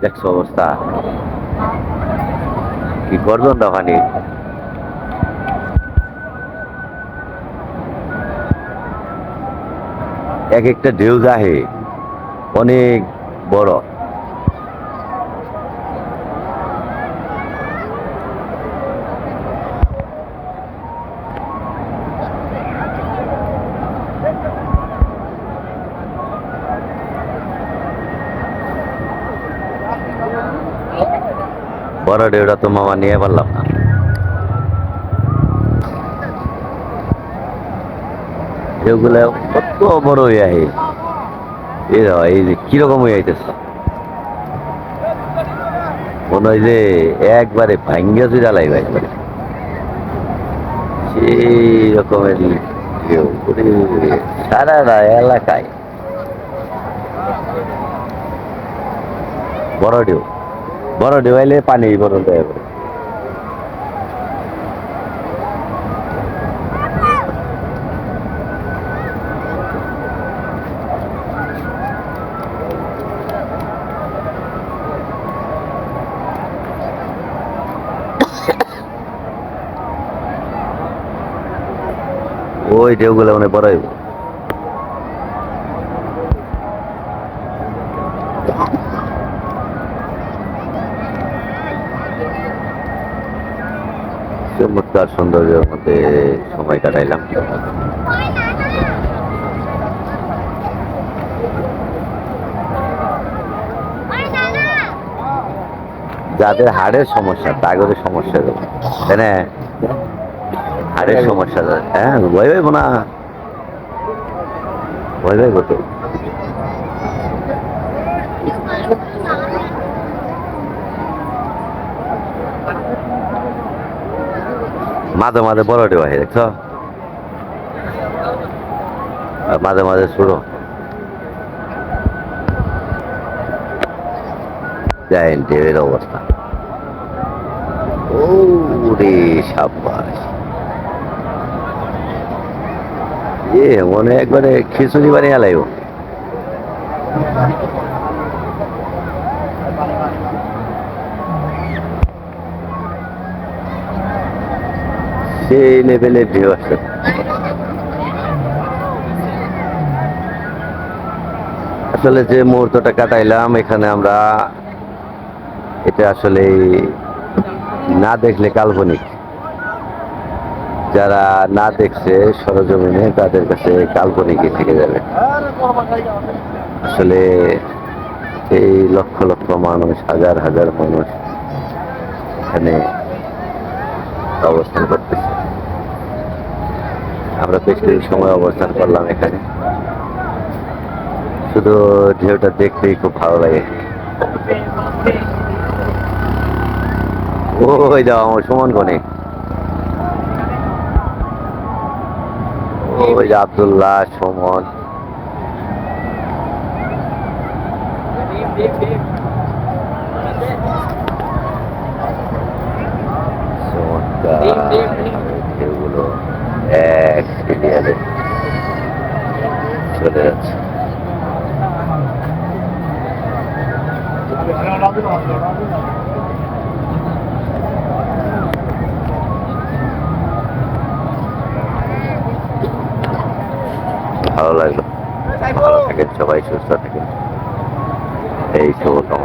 দেখছো অবস্থা কি গর্জন দোকানি। এক একটা ঢেউ যাহে অনেক বড়। বড় ঢেউটা তো মামা নিয়ে পারলাম না। ঢেউগুলো কত বড় হয়ে আহে। এই যে কিরকম হয়ে আইতেছে মনে হয় যে একবারে ভাঙ্গা চুরা লাগবে একবারে সেই রকমের ঢেউ। ওরে সারা এলাকায় বড় ঢেউ। বড় ঢেউ আইলে পানি বড় দেয়। ওই ঢেউগুলো মানে বড় হইব। চমৎকার সৌন্দর্যের মধ্যে সময় কাটাইলাম। যাদের হাড়ের সমস্যা তাদের সমস্যা দেবো তাই না? হাড়ের সমস্যা হ্যাঁ ভয় পাইব না, ভয় পাইব তো। মাঝে মাঝে বড় ঢেউ আসে দেখছ, আর মাঝে মাঝে ছোট। জায়েন্ট ঢেউয়ের অবস্থা। ও রে সাব্বাস, মনে একবারে খিচুড়ি বানিয়ে লাইব। সেই লেভেলের ঢেউ আছে। আসলে যে মুহূর্তটা কাটাইলাম এখানে আমরা, এটা আসলে না দেখলে কাল্পনিক। যারা না দেখছে সরজমিনে তাদের কাছে কাল্পনিকই থেকে যাবে। আসলে এই লক্ষ লক্ষ মানুষ, হাজার হাজার মানুষ এখানে অবস্থান করতেছে। আমরা বেশ কিছু সময় অবস্থান করলাম এখানে, শুধু ঢেউটা দেখতেই খুব ভালো লাগে। ওই দাও আমার সুমন গনে, ওই যে আব্দুল্লাহ সুমন। ঢেউগুলো এক সিরিয়ালে চলে যাচ্ছে। ভালো লাগলো। ভালো থাকেন সবাই, সুস্থ থাকেন, এই শুভকামনা।